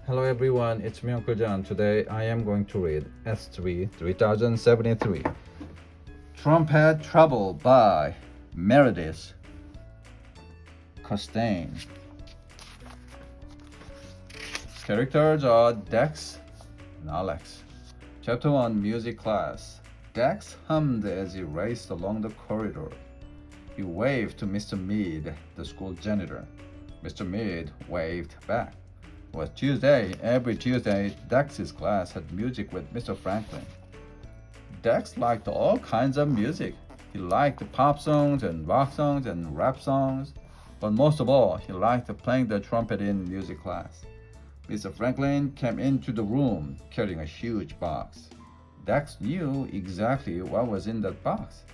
Hello everyone, it's me Uncle John. Today I am going to read S3 3073 Trumpet Trouble by Meredith Costain. Characters are Dex and Alex. Chapter 1 Music Class. Dex hummed as he raced along the corridor. He waved to Mr. Mead, the school janitor. Mr. Mead waved back. It was Tuesday. Every Tuesday, Dex's class had music with Mr. Franklin. Dex liked all kinds of music. He liked pop songs and rock songs and rap songs, but most of all, he liked playing the trumpet in music class. Mr. Franklin came into the room carrying a huge box. Dex knew exactly what was in that box.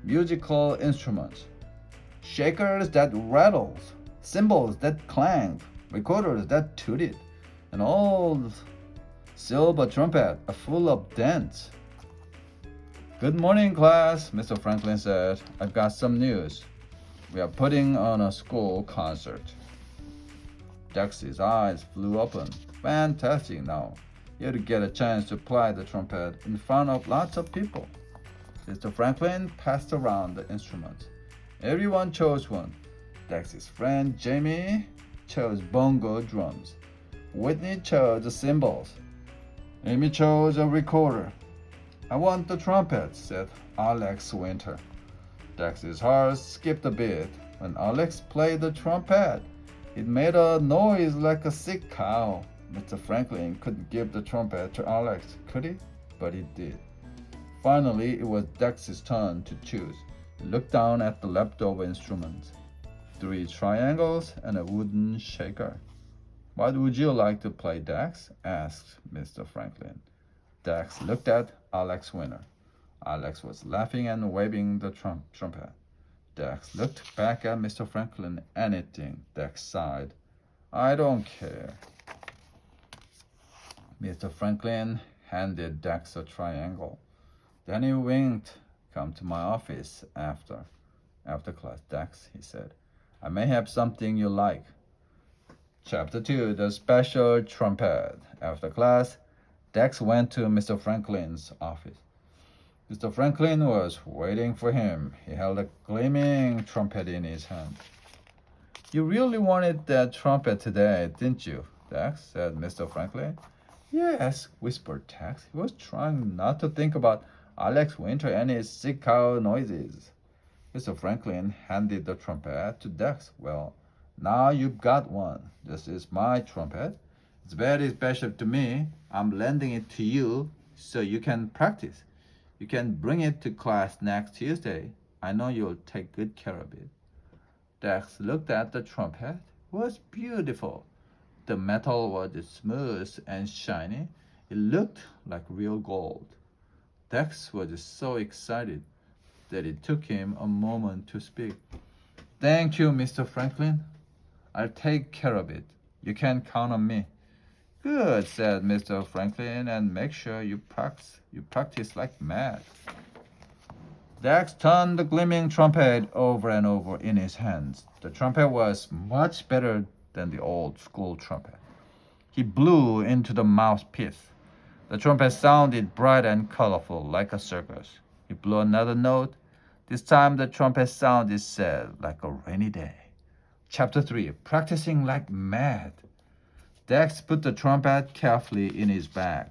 Musical instruments, shakers that rattled, cymbals that clanged, recorders that tooted, an old silver trumpet full of dents. Good morning, class, Mr. Franklin said. I've got some news. We are putting on a school concert. Dex's eyes flew open. Fantastic now. You'd get a chance to play the trumpet in front of lots of people. Mr. Franklin passed around the instruments. Everyone chose one. Dex's friend Jamie chose bongo drums. Whitney chose the cymbals. Amy chose a recorder. I want the trumpet, said Alex Winter. Dex's heart skipped a beat when Alex played the trumpet. It made a noise like a sick cow. Mr. Franklin couldn't give the trumpet to Alex, could he? But he did. Finally, it was Dex's turn to choose. He looked down at the leftover instruments. 3 triangles and a wooden shaker. What would you like to play, Dex? Asked Mr. Franklin. Dex looked at Alex Winter. Alex was laughing and waving the trumpet. Dex looked back at Mr. Franklin. Anything, Dex sighed. I don't care. Mr. Franklin handed Dex a triangle. Then he winked. Come to my office after class, Dex, he said. I may have something you like. Chapter 2 The Special Trumpet. After class, Dex went to Mr. Franklin's office. Mr. Franklin was waiting for him. He held a gleaming trumpet in his hand. You really wanted that trumpet today, didn't you, Dex? Said Mr. Franklin. Yes, whispered Dex. He was trying not to think about Alex Winter and his sick cow noises. Mr. Franklin handed the trumpet to Dex. Well, now you've got one. This is my trumpet. It's very special to me. I'm lending it to you so you can practice. You can bring it to class next Tuesday. I know you'll take good care of it. Dex looked at the trumpet. It was beautiful. The metal was smooth and shiny. It looked like real gold. Dex was so excited that it took him a moment to speak. Thank you, Mr. Franklin. I'll take care of it. You can count on me. Good, said Mr. Franklin, and make sure you practice like mad. Dex turned the gleaming trumpet over and over in his hands. The trumpet was much better than the old school trumpet. He blew into the mouthpiece. The trumpet sounded bright and colorful like a circus. He blew another note. This time the trumpet sounded sad like a rainy day. Chapter 3 Practicing Like Mad. Dex put the trumpet carefully in his bag.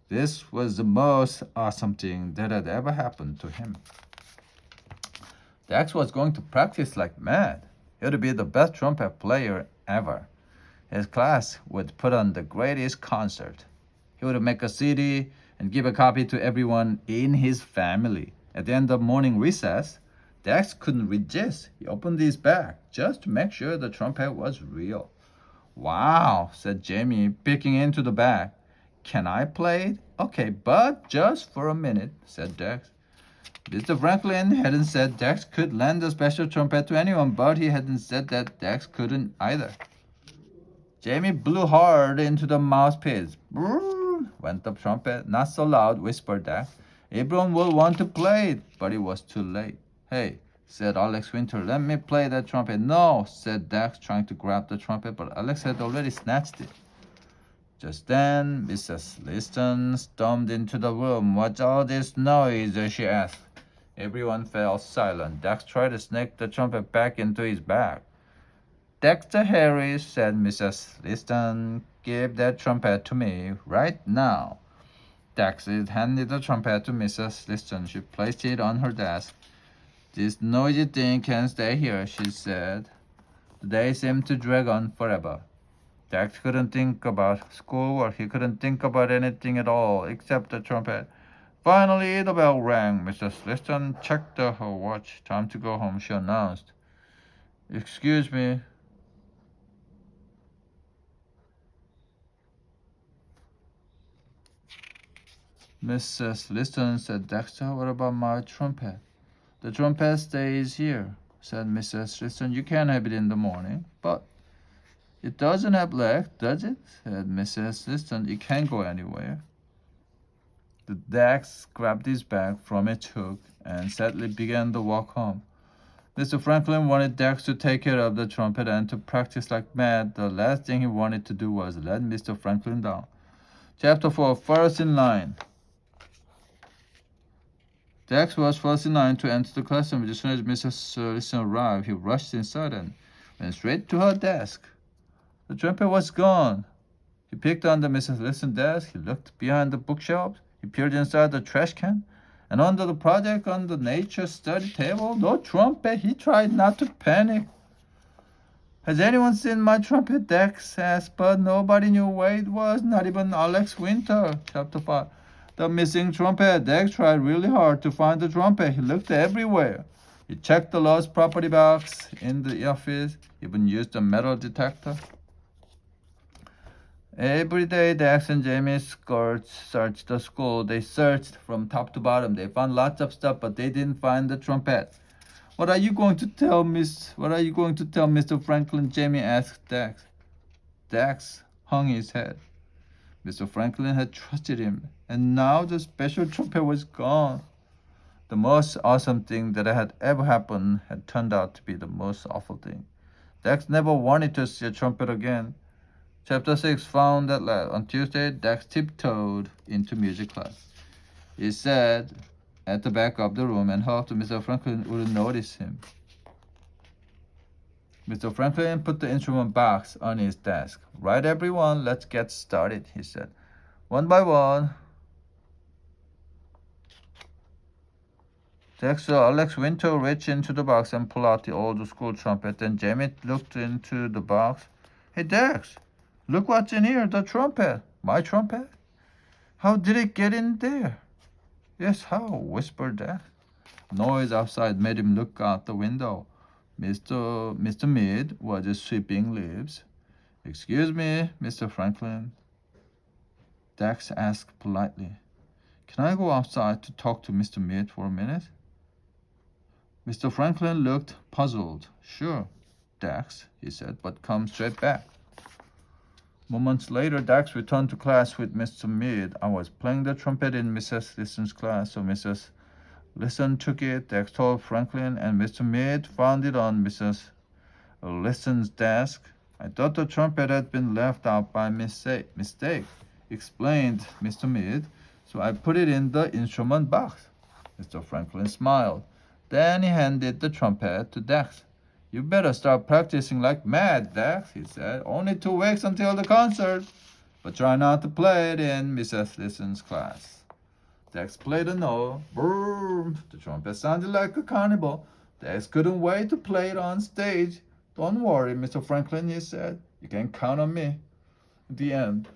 This was the most awesome thing that had ever happened to him. Dex was going to practice like mad. He would be the best trumpet player ever. His class would put on the greatest concert. He would make a CD and give a copy to everyone in his family. At the end of morning recess, Dex couldn't resist. He opened his bag just to make sure the trumpet was real. Wow, said Jamie, peeking into the bag. Can I play it? Okay, but just for a minute, said Dex. Mr. Franklin hadn't said Dex could lend a special trumpet to anyone, but he hadn't said that Dex couldn't either. Jamie blew hard into the mouthpiece. Brrr, went the trumpet. Not so loud, whispered Dex. Everyone will want to play it, but it was too late. Hey, said Alex Winter, let me play that trumpet. No, said Dex, trying to grab the trumpet, but Alex had already snatched it. Just then, Mrs. Liston stormed into the room. "What's all this noise?" she asked. Everyone fell silent. Dex tried to sneak the trumpet back into his bag. "Dexter Harris," said Mrs. Liston, "give that trumpet to me right now." Dex handed the trumpet to Mrs. Liston. She placed it on her desk. "This noisy thing can stay here," she said. The day seemed to drag on forever. Dex couldn't think about schoolwork. He couldn't think about anything at all except the trumpet. Finally, the bell rang. Mrs. Liston checked her watch. "Time to go home," she announced. "Excuse me." Mrs. Liston said, "Dexter, what about my trumpet?" "The trumpet stays here," said Mrs. Liston. "You can have it in the morning." "But it doesn't have legs, does it?" said Mrs. Liston. "It can't go anywhere." The Dex grabbed his bag from its hook and sadly began the walk home. Mr. Franklin wanted Dex to take care of the trumpet and to practice like mad. The last thing he wanted to do was let Mr. Franklin down. Chapter 4, First in Line. Dex was first in line to enter the classroom. As soon as Mrs. Liston arrived, he rushed inside and went straight to her desk. The trumpet was gone. He picked under Mrs. Liston's desk. He looked behind the bookshelves. He peered inside the trash can. And under the project on the nature study table, no trumpet. He tried not to panic. "Has anyone seen my trumpet?" Dex asked, but nobody knew where it was, not even Alex Winter. Chapter 5. The missing trumpet. Dex tried really hard to find the trumpet. He looked everywhere. He checked the lost property box in the office, even used a metal detector. Every day, Dex and Jamie Skirts searched the school. They searched from top to bottom. They found lots of stuff, but they didn't find the trumpet. What are you going to tell Mr. Franklin?" Jamie asked Dex. Dex hung his head. Mr. Franklin had trusted him, and now the special trumpet was gone. The most awesome thing that had ever happened had turned out to be the most awful thing. Dex never wanted to see a trumpet again. Chapter 6, Found at Last. On Tuesday, Dex tiptoed into music class. He sat at the back of the room and hoped Mr. Franklin wouldn't notice him. Mr. Franklin put the instrument box on his desk. "Right, everyone, let's get started," he said. One by one, Dex saw Alex Winter reach into the box and pull out the old school trumpet. Then Jamie looked into the box. "Hey, Dex, look what's in here, the trumpet." "My trumpet? How did it get in there?" "Yes, how?" whispered Dex. Noise outside made him look out the window. Mr. Mead was sweeping leaves. "Excuse me, Mr. Franklin," Dex asked politely. "Can I go outside to talk to Mr. Mead for a minute?" Mr. Franklin looked puzzled. "Sure, Dex," he said, "but come straight back." Moments later, Dex returned to class with Mr. Mead. "I was playing the trumpet in Mrs. Liston's class, so Mrs. Liston took it," Dex told Franklin, "and Mr. Mead found it on Mrs. Liston's desk. I thought the trumpet had been left out by mistake," explained Mr. Mead, "so I put it in the instrument box." Mr. Franklin smiled. Then he handed the trumpet to Dex. "You better start practicing like mad, Dex," he said. "Only 2 weeks until the concert. But try not to play it in Mrs. Liston's class." Dex played a note. Boom! The trumpet sounded like a carnival. Dex couldn't wait to play it on stage. "Don't worry, Mr. Franklin," he said. "You can count on me." The end.